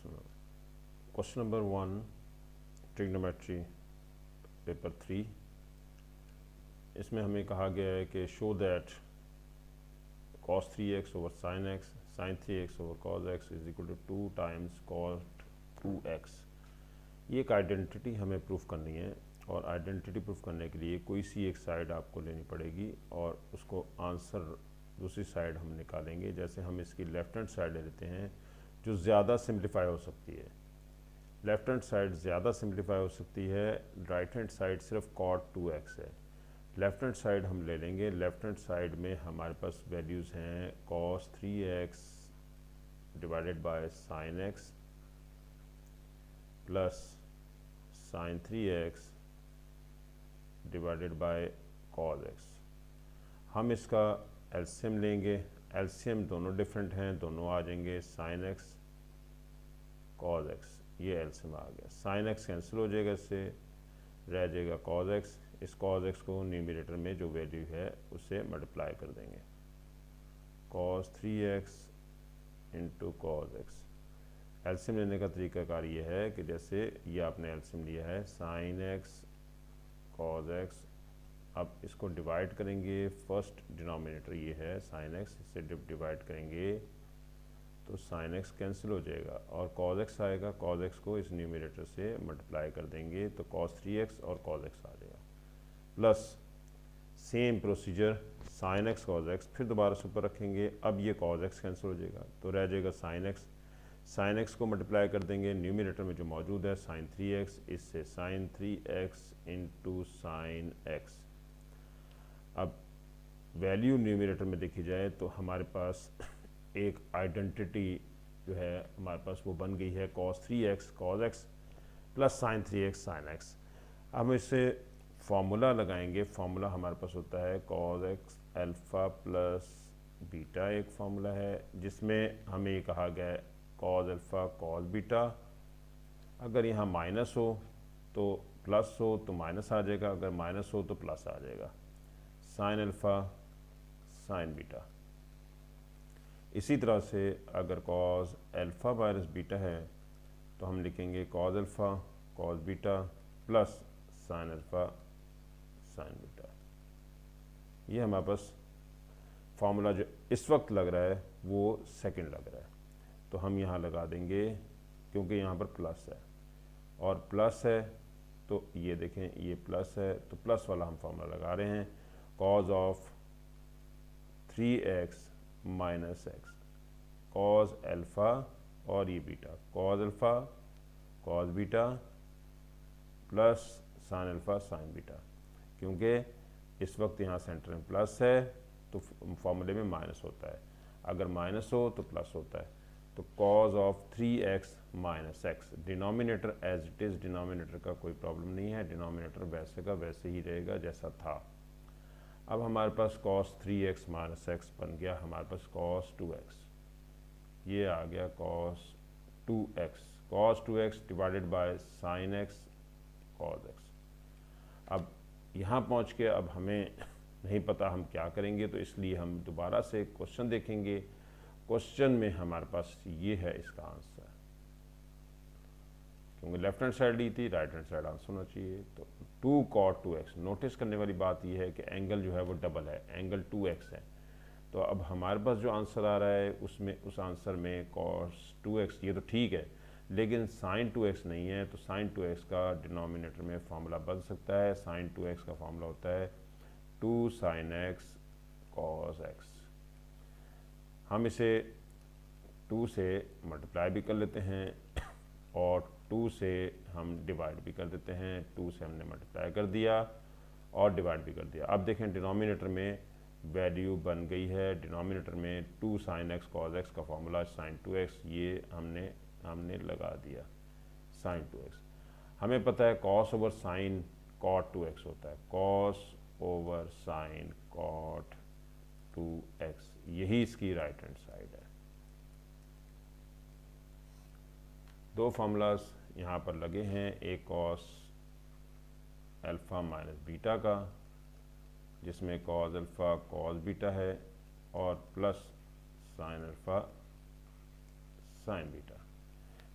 Question number 1 trigonometry paper 3। इसमें हमें कहा गया है कि show that cos 3x over sin x sin 3x over cos x is equal to 2 times cos 2x। ये एक आइडेंटिटी हमें प्रूफ करनी है और आइडेंटिटी प्रूफ करने के लिए कोई सी एक साइड आपको लेनी पड़ेगी और उसको आंसर दूसरी साइड हम निकालेंगे। जैसे हम इसकी लेफ्ट हैंड साइड ले लेते हैं जो ज़्यादा सिंप्लीफाई हो सकती है। लेफ्ट हैंड साइड ज़्यादा सिंप्लीफाई हो सकती है, राइट हैंड साइड सिर्फ cot 2x है। लेफ्ट हैंड साइड हम ले लेंगे। लेफ्ट हैंड साइड में हमारे पास वैल्यूज़ हैं cos 3x divided bye sin x plus sin 3x divided by cos x। हम इसका एलसीएम लेंगे। एलसीएम दोनों डिफरेंट हैं, दोनों आ जाएंगे sin x cos x। ये एलसीएम आ गया। sin x कैंसिल हो जाएगा, इससे रह जाएगा cos x। इस cos x को न्यूमरेटर में जो वैल्यू है उससे मल्टीप्लाई कर देंगे। cos 3x into cos x। LCM लेने का तरीकाकार ये है कि जैसे ये आपने एलसीएम लिया है sin x cos x, अब इसको डिवाइड करेंगे। फर्स्ट डिनोमिनेटर ये है sin x, इससे डिवाइड करेंगे तो sin x कैंसिल हो जाएगा और cos x आएगा। cos x को इस न्यूमरेटर से मल्टीप्लाई कर देंगे तो cos 3x और cos x आ जाएगा। Plus same procedure sin x cos x, फिर दोबारा से ऊपर रखेंगे। अब ये cos x कैंसिल हो जाएगा तो रह जाएगा sin x। sin x को मल्टीप्लाई कर देंगे न्यूमरेटर में जो मौजूद है sin 3x, इससे sin 3x into sin x। अब वैल्यू न्यूमरेटर में देखी जाए तो हमारे पास एक आइडेंटिटी जो है हमारे पास वो बन गई है cos 3x cos x plus sin 3x sin x। हम इससे फॉर्मूला लगाएंगे। फार्मूला हमारे पास होता है cos x alpha plus beta, एक फार्मूला है जिसमें हमें ये कहा गया है cos अल्फ़ा cos बीटा। अगर यहाँ माइनस हो तो प्लस हो तो माइनस आ जाएगा, अगर माइनस हो तो प्लस आ जाएगा। sin alpha sin beta. इसी तरह से अगर cos अल्फ़ा माइनस बीटा है तो हम लिखेंगे cos alpha cos beta plus sin alpha sin beta. ये हमारे पास फार्मूला जो इस वक्त लग रहा है वो सेकंड लग रहा है, तो हम यहाँ लगा देंगे क्योंकि यहाँ पर प्लस है और प्लस है तो ये देखें ये प्लस है तो प्लस वाला हम फार्मूला लगा रहे हैं। cos of 3x minus x cos alpha और ये beta cos alpha cos beta plus sin alpha sin beta. क्योंकि इस वक्त यहाँ सेंटर में प्लस है तो फॉर्मूले में माइनस होता है, अगर माइनस हो तो प्लस होता है। तो cos of 3x minus x, denominator as it is, denominator का कोई प्रॉब्लम नहीं है, डिनोमिनेटर वैसे का वैसे ही रहेगा जैसा था। अब हमारे पास cos 3x माइनस x बन गया हमारे पास cos 2x। ये आ गया cos 2x divided by sin x cos x। अब यहाँ पहुँच के अब हमें नहीं पता हम क्या करेंगे, तो इसलिए हम दोबारा से क्वेश्चन देखेंगे। क्वेश्चन में हमारे पास ये है इसका आंसर, क्योंकि लेफ्ट हैंड साइड ली थी, राइट हैंड साइड आंसर होना चाहिए। तो 2 cot 2x। नोटिस करने वाली बात यह है कि एंगल जो है वो डबल है, एंगल 2x है। तो अब हमारे पास जो आंसर आ रहा है उसमें उस आंसर में cos 2x ये तो ठीक है, लेकिन sin 2x नहीं है। तो sin 2x का डिनोमिनेटर में फार्मूला बन सकता है। sin 2x का फार्मूला होता है 2 sin x cos x। हम इसे 2 से मल्टीप्लाई भी कर लेते हैं और 2 से हम डिवाइड भी कर देते हैं। 2 से हमने मल्टीप्लाई कर दिया और डिवाइड भी कर दिया। अब देखें डिनोमिनेटर में वैल्यू बन गई है। डिनोमिनेटर में 2 sin x cos x का फॉर्मूला sin 2x ये हमने लगा दिया sin 2x। हमें पता है cos over sin cot 2x होता है, cos over sin cot 2x, यही इसकी राइट हैंड साइड है। दो फार्मूलाज यहाँ पर लगे हैं, एक cos अल्फ़ा माइनस बीटा का जिसमें cos अल्फ़ा cos बीटा है और plus sin alpha sin beta.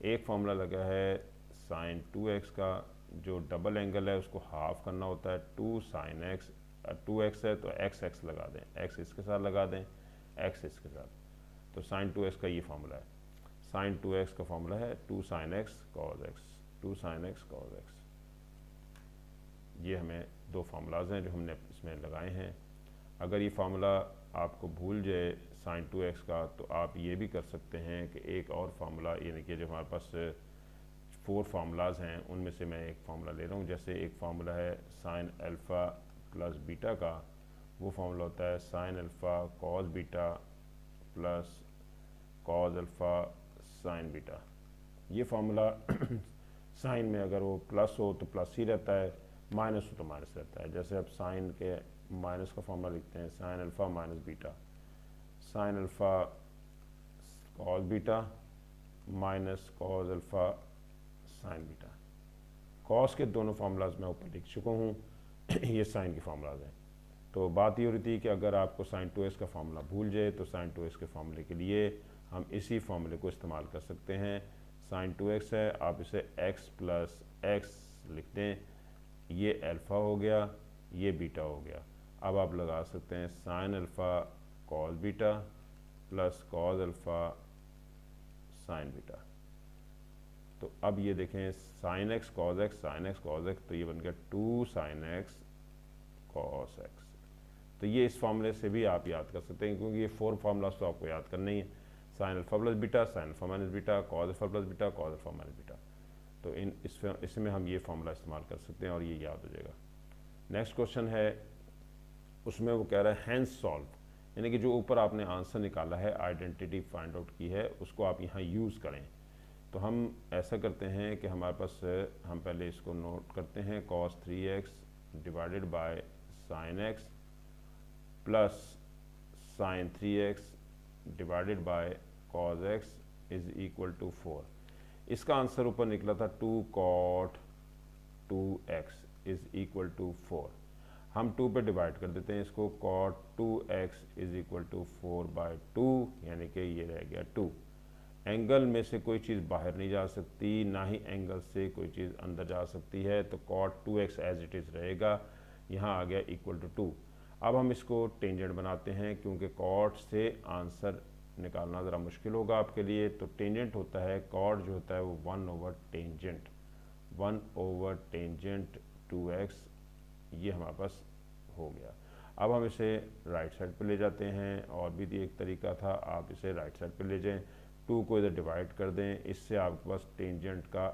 एक फार्मूला लगा है साइन 2x का, जो डबल एंगल है उसको हाफ करना होता है, 2 साइन x, 2x है तो x लगा दें, x इसके साथ लगा दें, x इसके साथ, तो साइन 2x का ये फार्मूला है। साइन 2x का फार्मूला है 2 sine x cos x, 2 sine x cos x। ये हमें दो फार्मूलाज हैं जो हमने इसमें लगाए हैं। अगर ये फार्मूला आपको भूल जाए साइन 2x का, तो आप ये भी कर सकते हैं कि एक और फार्मूला, यानी कि जो हमारे पास 4 फार्मूलाज हैं उनमें से मैं एक फार्मूला ले रहा हूँ। जैसे एक फार्मूला है साइन अल्फ़ा प्लस बीटा का, वो फार्मूला होता है sine alpha cos beta plus cos alpha sine beta. ये फार्मूला साइन में अगर वो प्लस हो तो प्लस ही रहता है, माइनस हो तो माइनस रहता है। जैसे अब साइन के माइनस का फार्मूला लिखते हैं, sine alpha minus beta, sine alpha cos beta minus cos alpha sine beta. Cos के दोनों फार्मूलाज मैं ऊपर लिख चुका हूँ ये साइन के फार्मूलाज हैं। तो बात ये हो रही थी कि अगर आपको साइन 2x का फार्मूला भूल जाए तो साइन 2x के फार्मूले के लिए हम इसी फार्मूले को इस्तेमाल कर सकते हैं। साइन 2x है, आप इसे x प्लस एक्स लिख दें, ये अल्फ़ा हो गया, ये बीटा हो गया। अब आप लगा सकते हैं sine alpha cos beta plus cos alpha sine beta. तो अब ये देखें sine x cos x, sine x cos x, तो ये बन गया 2 साइन एक्स कॉस एक्स। तो ये इस फार्मूले से भी आप याद कर सकते हैं, क्योंकि ये 4 फार्मूलाज तो आपको याद करना ही है। Sine alpha plus beta, sine alpha minus beta, cos alpha plus beta, cos alpha minus beta. तो इसमें हम ये फार्मूला इस्तेमाल कर सकते हैं और ये याद हो जाएगा। नेक्स्ट क्वेश्चन है, उसमें वो कह रहा है हैंस सॉल्व, यानी कि जो ऊपर आपने आंसर निकाला है, आइडेंटिटी फाइंड आउट की है, उसको आप यहाँ यूज़ करें। तो हम ऐसा करते हैं कि हमारे पास, हम पहले इसको नोट करते हैं, cos 3x divided by sine x plus sine 3x divided by cos x is equal to 4। इसका आंसर ऊपर निकला था 2 cot 2x is equal to 4। हम 2 पे डिवाइड कर देते हैं इसको, cot 2x is equal to 4 by 2, यानी कि ये रह गया 2। एंगल में से कोई चीज़ बाहर नहीं जा सकती, ना ही एंगल से कोई चीज़ अंदर जा सकती है, तो cot 2x as it is रहेगा। यहाँ आ गया इक्वल टू 2। अब हम इसको टेंजेंट बनाते हैं, क्योंकि cot से आंसर निकालना ज़रा मुश्किल होगा आपके लिए। तो टेंजेंट होता है, cot जो होता है वो 1 over tangent, 1 over tangent 2x, ये हमारे पास हो गया। अब हम इसे राइट साइड पे ले जाते हैं, और भी एक तरीका था, आप इसे राइट साइड पे ले जाएं, 2 को इधर डिवाइड कर दें, इससे आपके पास टेंजेंट का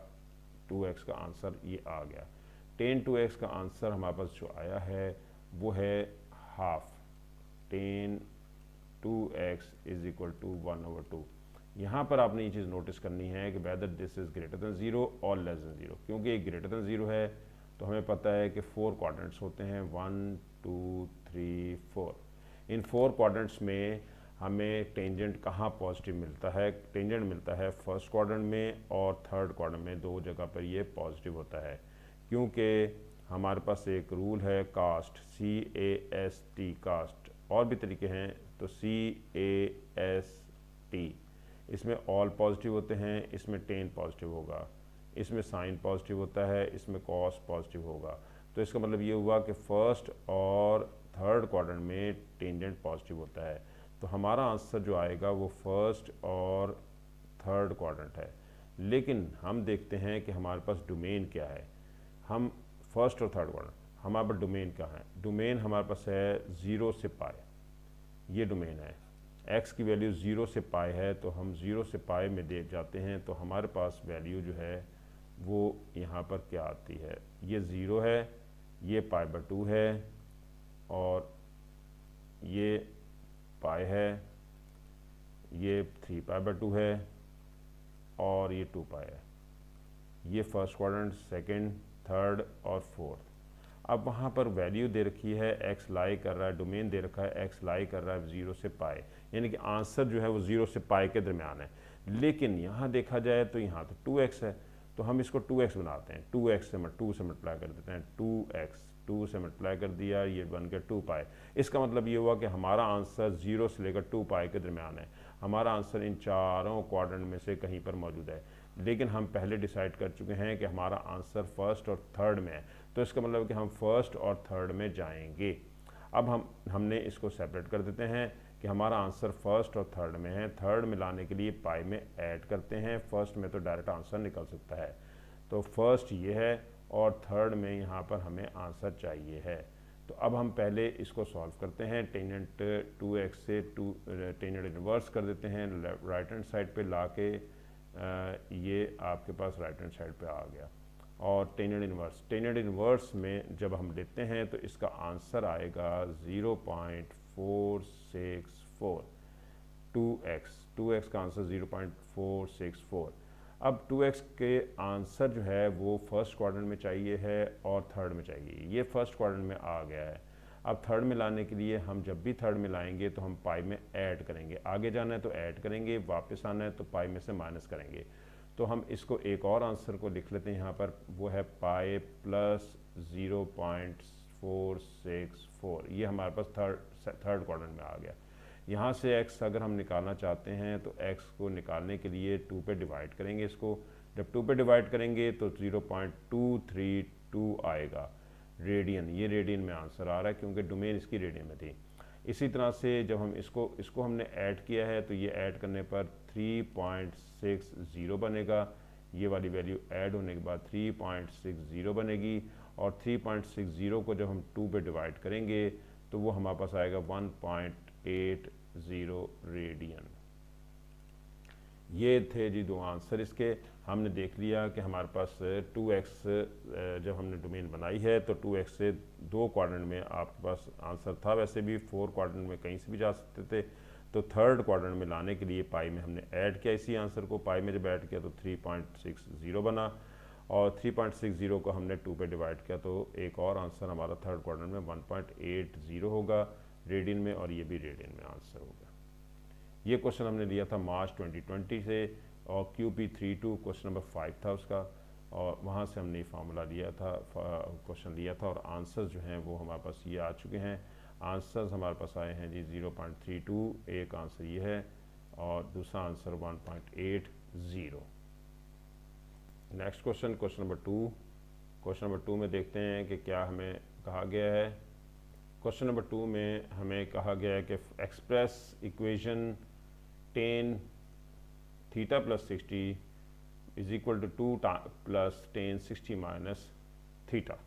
2x का आंसर ये आ गया। टेन 2x का आंसर हमारे पास जो आया है वो है half, tan 2x is equal to 1 over 2। यहाँ पर आपने ये चीज़ नोटिस करनी है कि whether this is greater than 0 और लेस दैन 0। क्योंकि ये ग्रेटर दैन 0 है तो हमें पता है कि 4 क्वाड्रेंट्स होते हैं, 1 2 3 4। इन 4 क्वाड्रेंट्स में हमें टेंजेंट कहाँ पॉजिटिव मिलता है? टेंजेंट मिलता है फर्स्ट क्वाड्रेंट में और थर्ड क्वाड्रेंट में, 2 जगह पर ये पॉजिटिव होता है। क्योंकि हमारे पास एक रूल है कास्ट, CAST कास्ट, और भी तरीके हैं, तो CAST, इसमें ऑल पॉजिटिव होते हैं, इसमें टेन पॉजिटिव होगा, इसमें साइन पॉजिटिव होता है, इसमें कॉस पॉजिटिव होगा। तो इसका मतलब ये हुआ कि फर्स्ट और थर्ड क्वाड्रेंट में टेंजेंट पॉजिटिव होता है। तो हमारा आंसर जो आएगा वो फर्स्ट और थर्ड क्वाड्रेंट है। लेकिन हम देखते हैं कि हमारे पास डोमेन क्या है। हम फर्स्ट और थर्ड क्वाड्रेंट, हमारे पास डोमेन कहाँ है? डोमेन हमारे पास है 0 से पाई, ये डोमेन है। x की वैल्यू 0 से पाई है, तो हम 0 से पाई में देख जाते हैं, तो हमारे पास वैल्यू जो है वो यहाँ पर क्या आती है? ये 0 है, ये पाई बाय 2 है, और ये पाई है, ये 3 पाई बाय 2 है, और ये 2 पाई है। ये फर्स्ट क्वाड्रेंट, सेकंड, थर्ड और फोर्थ। अब वहाँ पर वैल्यू दे रखी है, x लाई कर रहा है, डोमेन दे रखा है, x लाई कर रहा है 0 से पाई, यानी कि आंसर जो है वो 0 से पाई के दरमियान है। लेकिन यहाँ देखा जाए तो यहाँ तो 2x है, तो हम इसको 2x बनाते हैं, 2x से 2 से मल्टीप्लाई कर देते हैं, 2x 2 से मल्टीप्लाई कर दिया, ये बन गया 2 पाई। इसका मतलब ये हुआ कि हमारा आंसर 0 से लेकर 2 पाई के दरमियान है। हमारा आंसर इन चारों क्वाड्रेंट में से कहीं पर मौजूद है। लेकिन हम पहले डिसाइड कर चुके हैं कि हमारा आंसर फर्स्ट और थर्ड में है, तो इसका मतलब है कि हम फर्स्ट और थर्ड में जाएंगे। अब हमने इसको सेपरेट कर देते हैं कि हमारा आंसर फर्स्ट और थर्ड में है। थर्ड में लाने के लिए पाई में ऐड करते हैं, फर्स्ट में तो डायरेक्ट आंसर निकल सकता है। तो फर्स्ट ये है और थर्ड में यहाँ पर हमें आंसर चाहिए है। तो अब हम पहले इसको सॉल्व करते हैं। टेंजेंट 2x से टेंजेंट इन्वर्स कर देते हैं, राइट हैंड साइड पे ला के ये आपके पास राइट हैंड साइड पे आ गया। और टेंजेंट इन्वर्स में जब हम लेते हैं तो इसका आंसर आएगा 0.464। 2x का आंसर 0.464। अब 2x के आंसर जो है वो फर्स्ट क्वाड्रेंट में चाहिए है और थर्ड में चाहिए। ये फर्स्ट क्वाड्रेंट में आ गया है। अब थर्ड में लाने के लिए हम जब भी थर्ड में लाएंगे तो हम पाई में ऐड करेंगे। आगे जाना है तो ऐड करेंगे, वापस आना है तो पाई में से माइनस करेंगे। तो हम इसको एक और आंसर को लिख लेते हैं यहाँ पर, वो है पाई प्लस 0.464। ये हमारे पास थर्ड क्वाड्रेंट में आ गया। यहाँ से x अगर हम निकालना चाहते हैं तो x को निकालने के लिए 2 पे डिवाइड करेंगे इसको। जब 2 पे डिवाइड करेंगे तो 0.232 आएगा रेडियन। ये रेडियन में आंसर आ रहा है क्योंकि डोमेन इसकी रेडियन में थी। इसी तरह से जब हम इसको हमने ऐड किया है तो ये ऐड करने पर 3.60 बनेगा। ये वाली वैल्यू ऐड होने के बाद 3.60 बनेगी और 3.60 को जब हम 2 पे डिवाइड करेंगे तो वो हमारे पास आएगा 1.80 रेडियन। ये थे जी दो आंसर इसके। हमने देख लिया कि हमारे पास 2x जब हमने डोमेन बनाई है तो 2x से 2 क्वाड्रेंट में आपके पास आंसर था। वैसे भी 4 क्वाड्रेंट में कहीं से भी जा सकते थे। तो थर्ड क्वाड्रेंट में लाने के लिए पाई में हमने ऐड किया इसी आंसर को। पाई में जब ऐड किया तो 3.60 बना और 3.60 को हमने 2 पे डिवाइड किया तो एक और आंसर हमारा थर्ड क्वाड्रेंट में 1.80 होगा रेडियन में, और ये भी रेडियन में आंसर होगा। ये क्वेश्चन हमने लिया था मार्च 2020 से और QP32 क्वेश्चन नंबर 5 था उसका, और वहाँ से हमने फार्मूला लिया था, क्वेश्चन लिया था और आंसर्स जो हैं वो हमारे पास ये आ चुके हैं। आंसर्स हमारे पास आए हैं जी 0.32, एक आंसर ये है और दूसरा answer 1.80। Next question, question number 2। Question number 2 में देखते हैं कि क्या हमें कहा गया है। क्वेश्चन नंबर 2 में हमें कहा गया है कि express equation tan theta plus 60 is equal to 2 plus tan 60 minus theta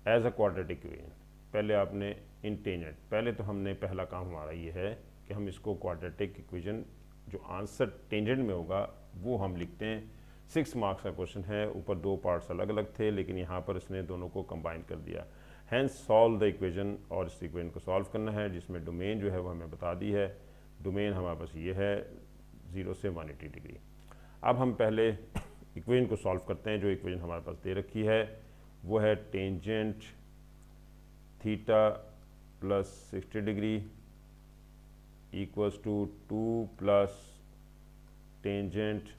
as a quadratic equation. पहले आपने इन टेंजेंट, पहले तो हमने पहला काम हमारा ये है कि हम इसको क्वाड्रेटिक इक्वेशन जो आंसर टेंजेंट में होगा वो हम लिखते हैं। 6 मार्क्स का क्वेश्चन है, ऊपर 2 पार्ट्स अलग अलग थे लेकिन यहाँ पर इसने दोनों को कंबाइन कर दिया। हैंस सॉल्व द इक्वेशन, और इस इक्वेशन को सॉल्व करना है जिसमें डोमेन जो है वो हमें बता दी है। डोमेन हमारे पास ये है 0 से 180 डिग्री। अब हम पहले इक्वेशन को सॉल्व करते हैं। जो इक्वेशन हमारे पास दे रखी है वो है tangent theta plus 60 degree equals to 2 plus tangent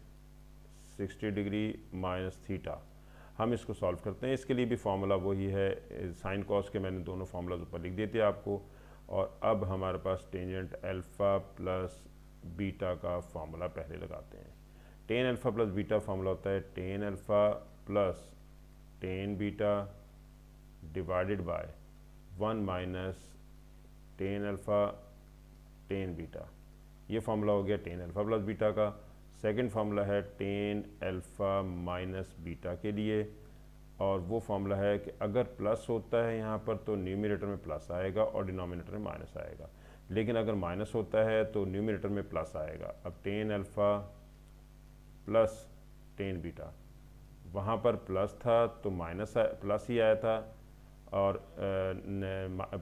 60 degree minus theta. हम इसको सॉल्व करते हैं। इसके लिए भी फार्मूला वही है, साइन कॉस के मैंने दोनों फार्मूलाज ऊपर लिख दिए थे आपको। और अब हमारे पास टेंजेंट अल्फ़ा प्लस बीटा का फार्मूला पहले लगाते हैं। Tan alpha plus beta formula होता है tan alpha plus tan beta divided by 1 minus tan alpha tan beta. ये फार्मूला हो गया टेन अल्फ़ा प्लस बीटा का। सेकंड फार्मूला है टेन अल्फ़ा माइनस बीटा के लिए, और वो फार्मूला है कि अगर प्लस होता है यहाँ पर तो न्यूमरेटर में प्लस आएगा और डिनोमिनेटर में माइनस आएगा, लेकिन अगर माइनस होता है तो न्यूमरेटर में प्लस आएगा। अब tan alpha plus tan beta, वहाँ पर प्लस था तो माइनस प्लस ही आया था, और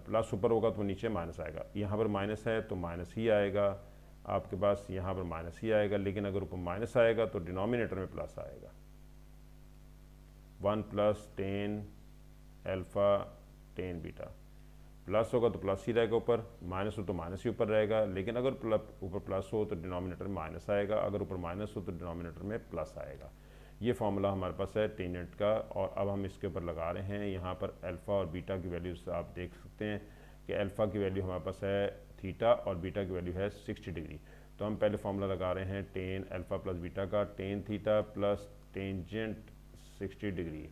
प्लस ऊपर होगा तो नीचे माइनस आएगा। यहाँ पर माइनस है तो माइनस ही आएगा आपके पास, यहाँ पर माइनस ही आएगा, लेकिन अगर ऊपर माइनस आएगा तो डिनोमिनेटर में प्लस आएगा। 1 plus tan alpha tan beta, plus होगा तो प्लस ही रहेगा, ऊपर माइनस हो तो माइनस ही ऊपर रहेगा, लेकिन अगर ऊपर प्लस हो तो डिनोमिनेटर में माइनस आएगा, अगर ऊपर माइनस हो तो डिनोमिनेटर में प्लस आएगा। ये फार्मूला हमारे पास है टेंजेंट का, और अब हम इसके ऊपर लगा रहे हैं। यहाँ पर अल्फ़ा और बीटा की वैल्यूज आप देख सकते हैं कि अल्फ़ा की वैल्यू हमारे पास है थीटा और बीटा की वैल्यू है 60 डिग्री। तो तो हम पहले फार्मूला लगा रहे हैं टेन अल्फ़ा प्लस बीटा का, tan theta plus tangent 60 degree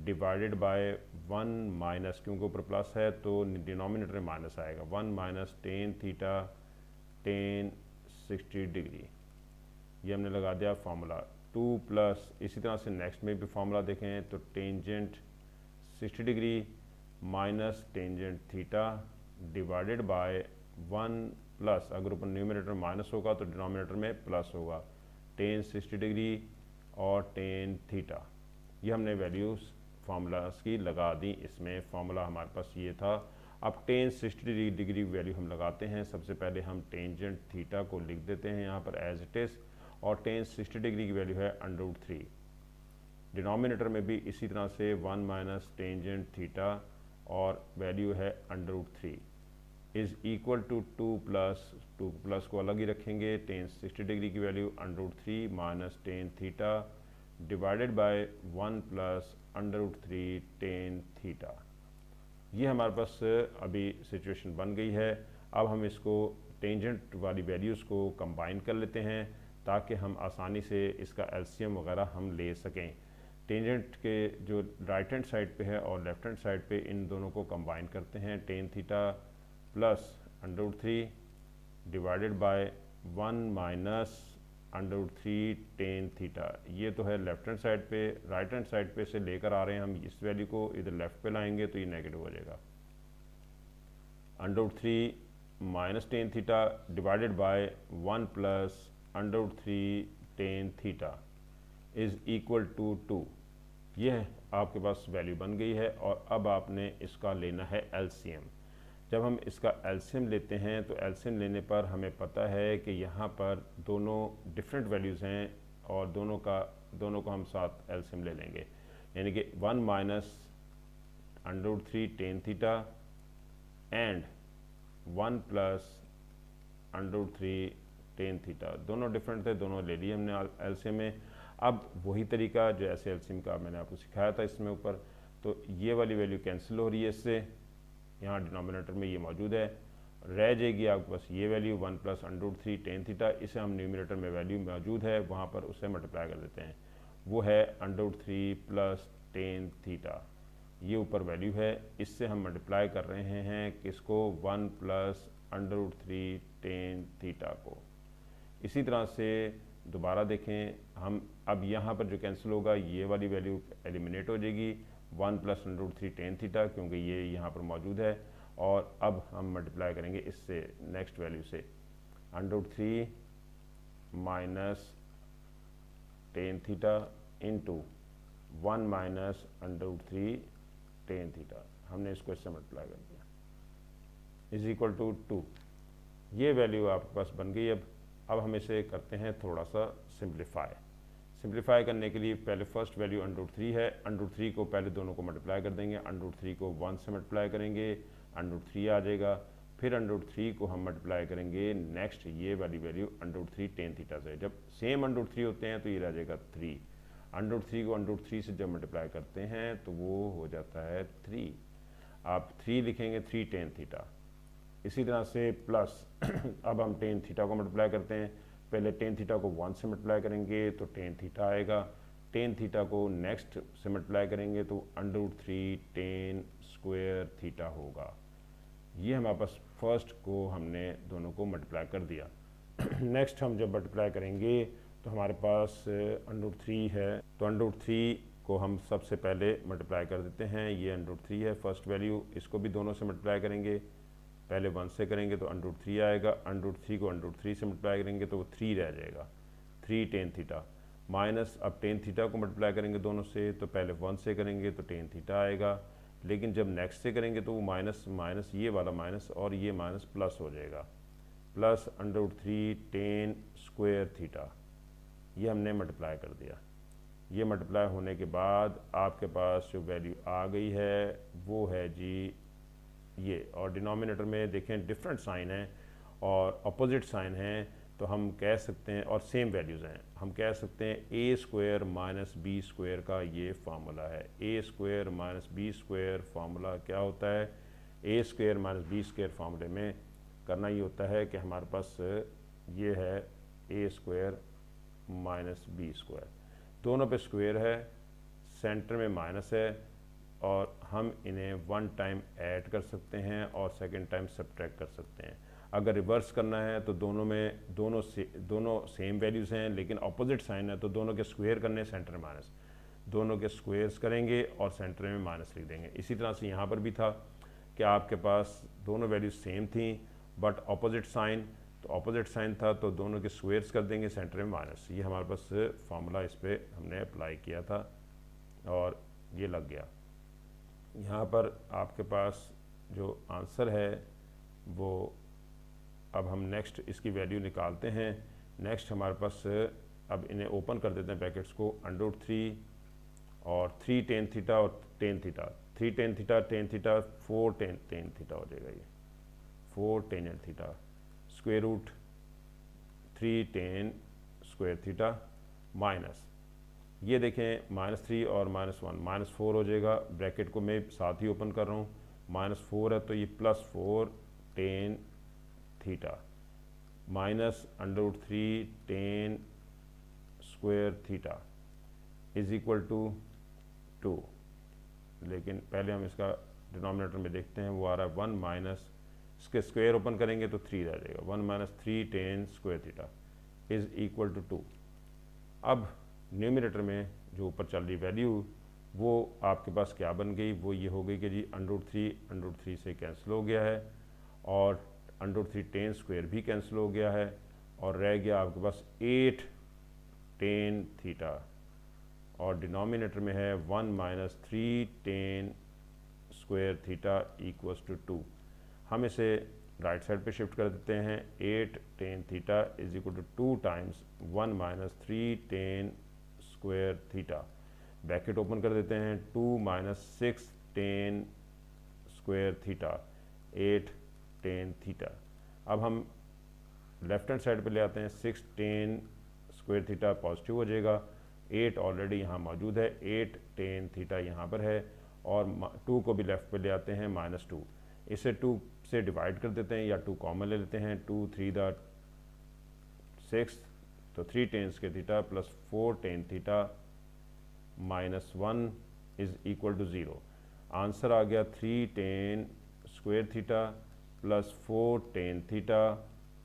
divided by 1 minus, क्योंकि ऊपर प्लस है तो डिनोमिनेटर में माइनस आएगा, 1 minus tan theta ten 60 degree. ये हमने लगा दिया फार्मूला। 2 प्लस, इसी तरह से नेक्स्ट में भी फार्मूला देखें तो tangent 60 degree minus tangent theta divided by 1 plus, अगर ऊपर न्यूमरेटर में माइनस होगा तो डिनोमिनेटर में प्लस होगा, टेन 60 डिग्री और टेन थीटा। ये हमने वैल्यूज़ फार्मूलास की लगा दी। इसमें फार्मूला हमारे पास ये था। अब टेन 60 डिग्री वैल्यू हम लगाते हैं। सबसे पहले हम टेंजेंट थीटा को लिख देते हैं यहाँ पर एज इट इज़, और टेन 60 डिग्री की वैल्यू है √3। डिनोमिनेटर में भी इसी तरह से 1 माइनस टेंजेंट थीटा और वैल्यू है √3 इज़ इक्वल टू 2 प्लस को अलग ही रखेंगे, टेन 60 डिग्री की value √3 minus tan theta divided by 1 plus √3 tan theta. ये हमारे पास अभी सिचुएशन बन गई है। अब हम इसको टेंजेंट वाली वैल्यूज़ को कंबाइन कर लेते हैं ताकि हम आसानी से इसका एलसीएम वगैरह हम ले सकें। टेंजेंट के जो राइट हैंड साइड पे है और लेफ्ट हैंड साइड पे इन दोनों को कंबाइन करते हैं। Tan theta plus √3 divided by 1 minus √3 tan theta. ये तो है लेफ्ट हैंड साइड पे, राइट हैंड साइड पे से लेकर आ रहे हैं हम इस वैल्यू को इधर लेफ्ट पे लाएंगे तो ये नेगेटिव हो जाएगा। √3 minus tan theta divided by 1 plus √3 tan theta is equal to 2। यह आपके पास वैल्यू बन गई है और अब आपने इसका लेना है एलसीएम। जब हम इसका एलसीएम लेते हैं तो एलसीएम लेने पर हमें पता है कि यहाँ पर दोनों डिफरेंट वैल्यूज़ हैं और दोनों को हम साथ एलसीएम ले लेंगे, यानी कि 1 minus √3 tan theta and 1 plus √3 tan theta. दोनों डिफरेंट थे, दोनों ले लिए हमने एलसीएम में। अब वही तरीका जो ऐसे एलसीएम का मैंने आपको सिखाया था इसमें ऊपर, तो ये वाली वैल्यू कैंसिल हो रही है इससे, यहाँ डिनोमिनेटर में ये मौजूद है, रह जाएगी आपके पास ये वैल्यू 1 प्लस √3 टेन थीटा। इसे हम न्यूमिनेटर में वैल्यू मौजूद है वहाँ पर उससे मल्टीप्लाई कर देते हैं, वो है √3 प्लस टेन थीटा। ये ऊपर वैल्यू है, इससे हम मल्टीप्लाई कर रहे हैं किसको, 1 प्लस √3 टेन थीटा को। इसी तरह से दोबारा देखें हम, अब यहाँ पर जो कैंसिल होगा ये वाली वैल्यू एलिमिनेट हो जाएगी, 1 प्लस √3 टेन थीटा, क्योंकि ये यहाँ पर मौजूद है। और अब हम मल्टीप्लाई करेंगे इससे नेक्स्ट वैल्यू से, √3 minus tan theta into 1 minus √3 tan theta. हमने इसको इससे मल्टीप्लाई कर दिया इज इक्वल टू 2। ये वैल्यू आपके पास बन गई। अब हम इसे करते हैं थोड़ा सा सिंप्लीफाई करने के लिए पहले फर्स्ट वैल्यू √3 है, √3 को पहले दोनों को मल्टीप्लाई कर देंगे, √3 को 1 से मल्टीप्लाई करेंगे, √3 आ जाएगा, फिर √3 को हम मल्टीप्लाई करेंगे नेक्स्ट ये वाली वैल्यू √3 टेन थीटा से। जब सेम √3 होते हैं तो ये रह जाएगा 3, √3 को √3 से जब मल्टीप्लाई करते हैं तो वो हो जाता है 3, आप 3 लिखेंगे 3 टेन थीटा। इसी तरह से प्लस अब हम टेन थीटा को मल्टीप्लाई करते हैं, पहले टेन थीटा को 1 से मल्टीप्लाई करेंगे तो टेन थीटा आएगा, टेन थीटा को नेक्स्ट से मल्टीप्लाई करेंगे तो √3 टेन स्क्वायर थीटा होगा। ये हमारे पास फर्स्ट को हमने दोनों को मल्टीप्लाई कर दिया। नेक्स्ट हम जब मल्टीप्लाई करेंगे तो हमारे पास √3 है, तो √3 को हम सबसे पहले मल्टीप्लाई कर देते हैं। ये √3 है फर्स्ट वैल्यू, इसको भी दोनों से मल्टीप्लाई करेंगे, पहले 1 से करेंगे तो √3 आएगा, √3 को √3 से मल्टीप्लाई करेंगे तो वो 3 रह जाएगा, 3 टेन थीटा माइनस, अब टेन थीटा को मल्टीप्लाई करेंगे दोनों से तो पहले 1 से करेंगे तो टेन थीटा आएगा, लेकिन जब नेक्स्ट से करेंगे तो वो माइनस माइनस, ये वाला माइनस और ये माइनस प्लस हो जाएगा, प्लस √3 टेन स्क्वायर थीटा। ये हमने मल्टीप्लाई कर दिया। ये मल्टीप्लाई होने के बाद आपके पास जो वैल्यू आ गई है वो है जी ये, और डिनोमिनेटर में देखें डिफरेंट साइन है और अपोजिट साइन है, तो हम कह सकते हैं, और सेम वैल्यूज़ हैं, हम कह सकते हैं a square minus b square का ये फार्मूला है। A square minus b square formula क्या होता है, a square minus b square फार्मूले में करना ये होता है कि हमारे पास ये है a square minus b square, दोनों पे स्क्वायर है, सेंटर में माइनस है, और हम इन्हें वन टाइम ऐड कर सकते हैं और सेकंड टाइम सब्ट्रैक्ट कर सकते हैं। अगर रिवर्स करना है तो दोनों सेम वैल्यूज़ हैं लेकिन अपोजिट साइन है, तो दोनों के स्क्वायर करने, सेंटर में माइनस, दोनों के स्क्वायर्स करेंगे और सेंटर में माइनस लिख देंगे। इसी तरह से यहाँ पर भी था कि आपके पास दोनों वैल्यूज सेम थी बट अपोजिट साइन, तो अपोजिट साइन था तो दोनों के स्क्वायर्स कर देंगे, सेंटर में माइनस। ये हमारे पास फार्मूला इस पर हमने अप्लाई किया था और ये लग गया। यहाँ पर आपके पास जो आंसर है वो, अब हम नेक्स्ट इसकी वैल्यू निकालते हैं। नेक्स्ट हमारे पास, अब इन्हें ओपन कर देते हैं ब्रैकेट्स को, √3 और 3 टेन थीटा और tan theta, 3 tan theta tan theta 4 tan theta हो जाएगा, ये 4 tangent theta, square root 3 tan square theta minus, ये देखें -3 और -1 -4 हो जाएगा। ब्रैकेट को मैं साथ ही ओपन कर रहा हूँ, -4 है तो ये +4 tan theta minus √3 tan square theta is equal to 2। लेकिन पहले हम इसका डिनोमिनेटर में देखते हैं, वो आ रहा है 1 माइनस, इसके स्क्वायर ओपन करेंगे तो 3 रह जाएगा, 1 - 3 tan square theta is equal to 2। अब न्यूमिनेटर में जो ऊपर चल रही वैल्यू वो आपके पास क्या बन गई, वो ये हो गई कि जी √3 से कैंसिल हो गया है और √3 टेन स्क्वायर भी कैंसिल हो गया है और रह गया आपके पास 8 टेन थीटा, और डिनोमिनेटर में है 1 - 3 tan square theta equals to 2। हम इसे राइट साइड पे शिफ्ट कर देते हैं, 8 tan theta is equal to 2 times 1 - 3 tan square theta, bracket open कर देते हैं, 2 - 6 tan square theta 8 tan theta. अब हम लेफ्ट हैंड साइड पे ले आते हैं, 6 टेन स्क्वायर थीटा पॉजिटिव हो जाएगा, 8 ऑलरेडी यहाँ मौजूद है, 8 टेन थीटा यहाँ पर है, और 2 को भी लेफ्ट पे ले आते हैं, -2, इसे 2 से डिवाइड कर देते हैं या 2 कॉमन ले लेते हैं, 2 3 दा 6, तो 3 tan square theta plus 4 tan theta -1 is equal to 0। Answer आ गया 3 tan square theta plus 4 tan theta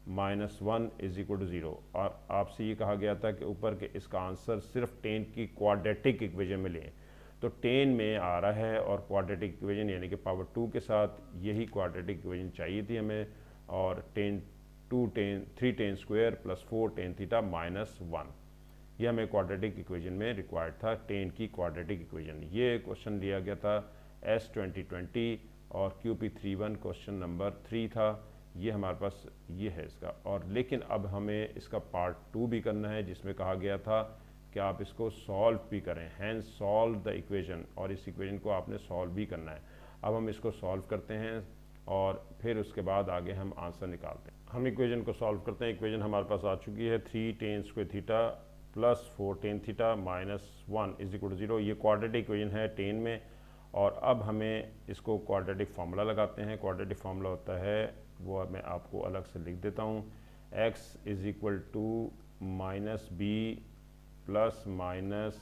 -1 is equal to 0। और आपसे ये कहा गया था कि ऊपर के इसका आंसर सिर्फ टेन की क्वाड्रेटिक इक्वेशन में लें, तो टेन में आ रहा है और क्वाड्रेटिक इक्वेशन यानी कि पावर 2 के साथ यही क्वाड्रेटिक इक्वेशन चाहिए थी हमें, और 3 tan square plus 4 tan theta -1, ये हमें क्वाड्रेटिक इक्वेशन में रिक्वायर्ड था, टेन की क्वाड्रेटिक इक्वेशन। ये क्वेश्चन दिया गया था S2020 और QP31 क्वेश्चन नंबर 3 था, ये हमारे पास ये है इसका। और लेकिन अब हमें इसका पार्ट 2 भी करना है जिसमें कहा गया था कि आप इसको सॉल्व भी करें, हैंस सॉल्व द इक्वेशन, और इस इक्वेशन को आपने सॉल्व भी करना है। अब हम इसको सॉल्व करते हैं और फिर उसके बाद आगे हम आंसर निकालते हैं। हम इक्वेशन को सॉल्व करते हैं। इक्वेशन हमारे पास आ चुकी है, 3 tan square theta plus 4 tan theta -1 is equal to 0। ये क्वाड्रेटिक इक्वेशन है टेन में, और अब हमें इसको क्वाड्रेटिक फार्मूला लगाते हैं। क्वाड्रेटिक फार्मूला होता है, वो मैं आपको अलग से लिख देता हूँ, x is equal to -b plus minus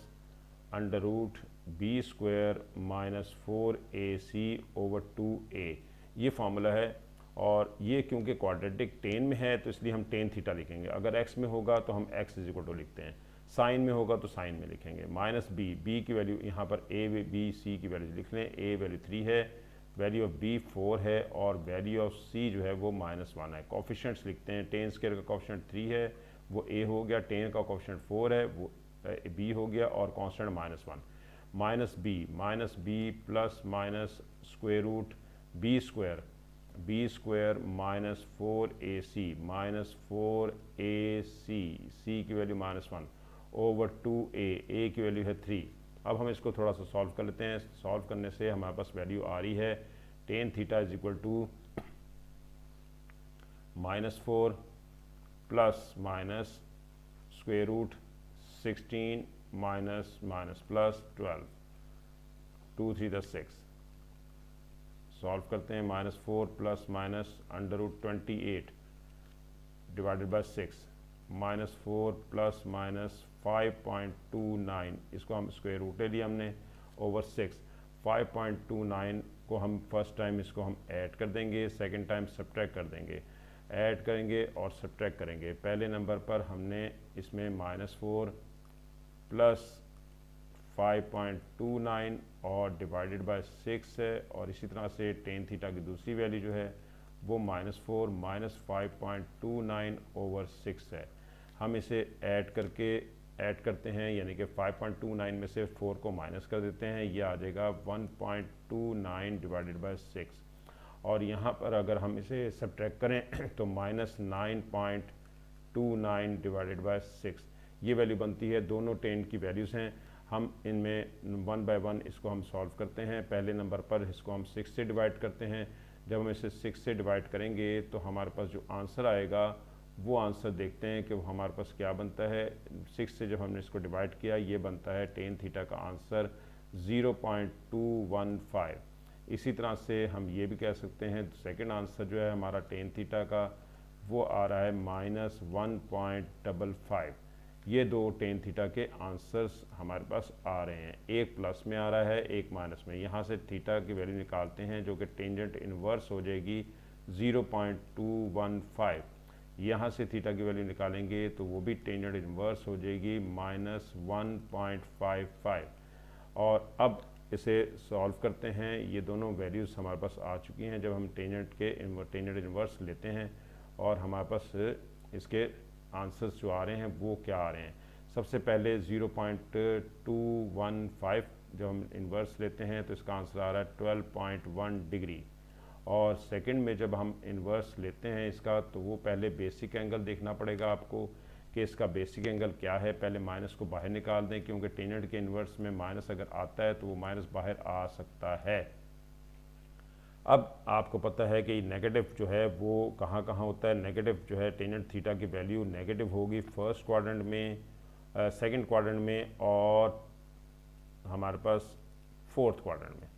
√b square -4ac/2a, ये फार्मूला है। और ये क्योंकि क्वाड्रेटिक टेन में है तो इसलिए हम टेन थीटा लिखेंगे, अगर x में होगा तो हम x इज इक्वल टू लिखते हैं, साइन में होगा तो साइन में लिखेंगे। -b की वैल्यू यहाँ पर a b c की वैल्यू लिख लें, a वैल्यू 3 है, वैल्यू ऑफ b 4 है और वैल्यू ऑफ c जो है वो -1 है। कोफिशिएंट्स लिखते हैं, टेन स्क्वायर का कोफिशिएंट 3 है वो a हो गया, टेन का कोफिशिएंट 4 है वो b हो गया, और constant -1 -b plus minus square root b square -4ac c की वैल्यू -1/2a की वैल्यू है 3। अब हम इसको थोड़ा सा सॉल्व कर लेते हैं। सॉल्व करने से हमारे पास वैल्यू आ रही है, tan theta is equal to -4 plus minus square root 16 minus plus 12, 2 3 दा 6। सॉल्व करते हैं, -4 plus minus √28 divided by 6 -4 plus minus 5.29, इसको हम स्क्वायर रूट ले लिया हमने ओवर 6। 5.29 को हम फर्स्ट टाइम इसको हम ऐड कर देंगे, सेकंड टाइम सब्ट्रैक्ट कर देंगे। ऐड करेंगे और सब्ट्रैक्ट करेंगे। पहले नंबर पर हमने इसमें -4 प्लस 5.29 और डिवाइडेड बाय 6 है, और इसी तरह से टेन थीटा की दूसरी वैल्यू जो है वो -4 माइनस 5.29 ओवर 6 है। हम इसे ऐड करते हैं, यानी कि 5.29 में से 4 को माइनस कर देते हैं, ये आ जाएगा 1.29 डिवाइडेड बाय 6। और यहाँ पर अगर हम इसे सब्ट्रैक्ट करें तो -9.29 डिवाइडेड बाय 6 ये वैल्यू बनती है। दोनों टेन की वैल्यूज़ हैं। हम इनमें 1 बाय 1 इसको हम सॉल्व करते हैं। पहले नंबर पर इसको हम 6 से डिवाइड करते हैं। जब हम इसे 6 से डिवाइड करेंगे तो हमारे पास जो आंसर आएगा वो आंसर देखते हैं कि वो हमारे पास क्या बनता है। 6 से जब हमने इसको डिवाइड किया, ये बनता है टेन थीटा का आंसर 0.215। इसी तरह से हम ये भी कह सकते हैं सेकंड आंसर जो है हमारा टेन थीटा का वो आ रहा है -1.55। ये दो टेन थीटा के आंसर्स हमारे पास आ रहे हैं। एक प्लस में आ रहा है, एक माइनस में। यहाँ से थीटा की वैल्यू निकालते हैं जो कि टेंजेंट इन्वर्स हो जाएगी 0.215। यहाँ से थीटा की वैल्यू निकालेंगे तो वो भी टेंजेंट इन्वर्स हो जाएगी -1.55। और अब इसे सॉल्व करते हैं। ये दोनों वैल्यूज़ हमारे पास आ चुकी हैं जब हम टेंजेंट इन्वर्स लेते हैं, और हमारे पास इसके आंसर्स जो आ रहे हैं वो क्या आ रहे हैं। सबसे पहले 0.215 जब हम इन्वर्स लेते हैं तो इसका आंसर आ रहा है 12.1 डिग्री। और सेकंड में जब हम इन्वर्स लेते हैं इसका, तो वो पहले बेसिक एंगल देखना पड़ेगा आपको कि इसका बेसिक एंगल क्या है। पहले माइनस को बाहर निकाल दें, क्योंकि टेंजेंट के इन्वर्स में माइनस अगर आता है तो वो माइनस बाहर आ सकता है। अब आपको पता है कि नेगेटिव जो है वो कहाँ कहाँ होता है। नेगेटिव जो है टेंजेंट थीटा की वैल्यू नेगेटिव होगी फर्स्ट क्वाड्रेंट में, सेकंड क्वाड्रेंट में, और हमारे पास फोर्थ क्वाड्रेंट में।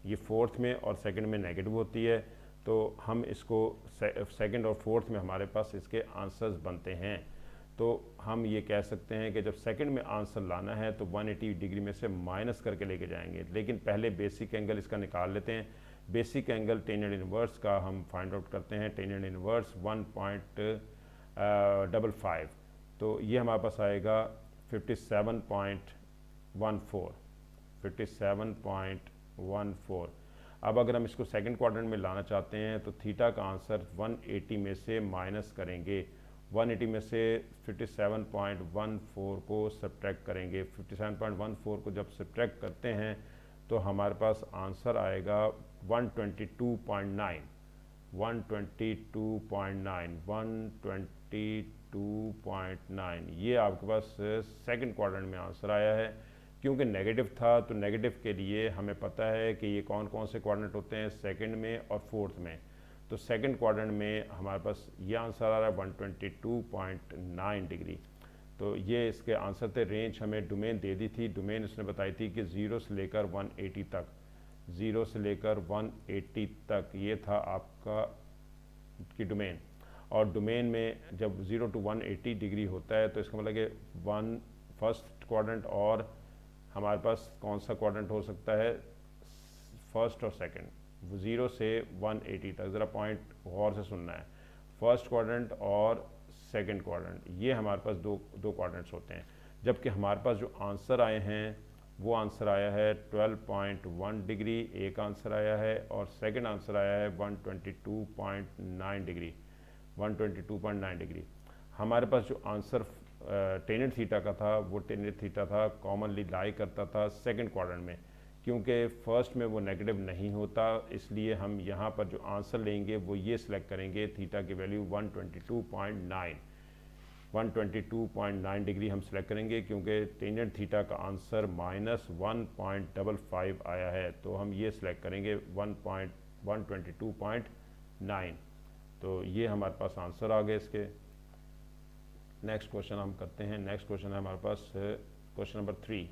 ये फोर्थ में और सेकंड में नेगेटिव होती है, तो हम इसको सेकंड और फोर्थ में हमारे पास इसके आंसर्स बनते हैं। तो हम ये कह सकते हैं कि जब सेकंड में आंसर लाना है तो 180 डिग्री में से माइनस करके लेके जाएंगे। लेकिन पहले बेसिक एंगल इसका निकाल लेते हैं। बेसिक एंगल टेंजेंट इन्वर्स का हम फाइंड आउट करते हैं। टेंजेंट इन्वर्स 1.55, तो ये हमारे पास आएगा 57.14। अब अगर हम इसको सेकंड क्वाड्रेंट में लाना चाहते हैं तो थीटा का आंसर 180 में से माइनस करेंगे। 180 में से 57.14 को सब्ट्रैक्ट करेंगे। 57.14 को जब सब्ट्रैक्ट करते हैं तो हमारे पास आंसर आएगा 122.9। 122.9 ये आपके पास सेकंड क्वाड्रेंट में आंसर आया है। क्योंकि नेगेटिव था तो नेगेटिव के लिए हमें पता है कि ये कौन कौन से क्वाड्रेंट होते हैं, सेकंड में और फोर्थ में। तो सेकंड क्वाड्रेंट में हमारे पास ये आंसर आ रहा है 122.9 डिग्री। तो ये इसके आंसर थे। रेंज हमें डोमेन दे दी थी। डोमेन उसने बताई थी कि 0 से लेकर 180 तक, 0 से लेकर 180 तक ये था आपका की डोमेन। और डोमेन में जब 0 to 180 डिग्री होता है तो इसका मतलब कि फर्स्ट क्वाड्रेंट, और हमारे पास कौन सा क्वाड्रेंट हो सकता है, फर्स्ट और सेकंड, 0 से 180 तक। ज़रा पॉइंट गौर से सुनना है। फर्स्ट क्वाड्रेंट और सेकंड क्वाड्रेंट, ये हमारे पास दो क्वाड्रेंट्स होते हैं। जबकि हमारे पास जो आंसर आए हैं वो आंसर आया है 12.1 डिग्री एक आंसर आया है, और सेकंड आंसर आया है 122.9 डिग्री। 122.9 डिग्री हमारे पास जो आंसर टेंजेंट थीटा का था वो टेंजेंट थीटा था कॉमनली लाई करता था सेकंड क्वाड्रेंट में। क्योंकि फर्स्ट में वो नेगेटिव नहीं होता, इसलिए हम यहाँ पर जो आंसर लेंगे वो ये सिलेक्ट करेंगे। थीटा की वैल्यू 122.9 डिग्री हम सेलेक्ट करेंगे, क्योंकि टेंजेंट थीटा का आंसर -1.55 आया है। तो हम ये सिलेक्ट करेंगे 122.9। तो ये हमारे पास आंसर आ गए इसके। नेक्स्ट क्वेश्चन हम करते हैं। नेक्स्ट क्वेश्चन है हमारे पास क्वेश्चन नंबर 3।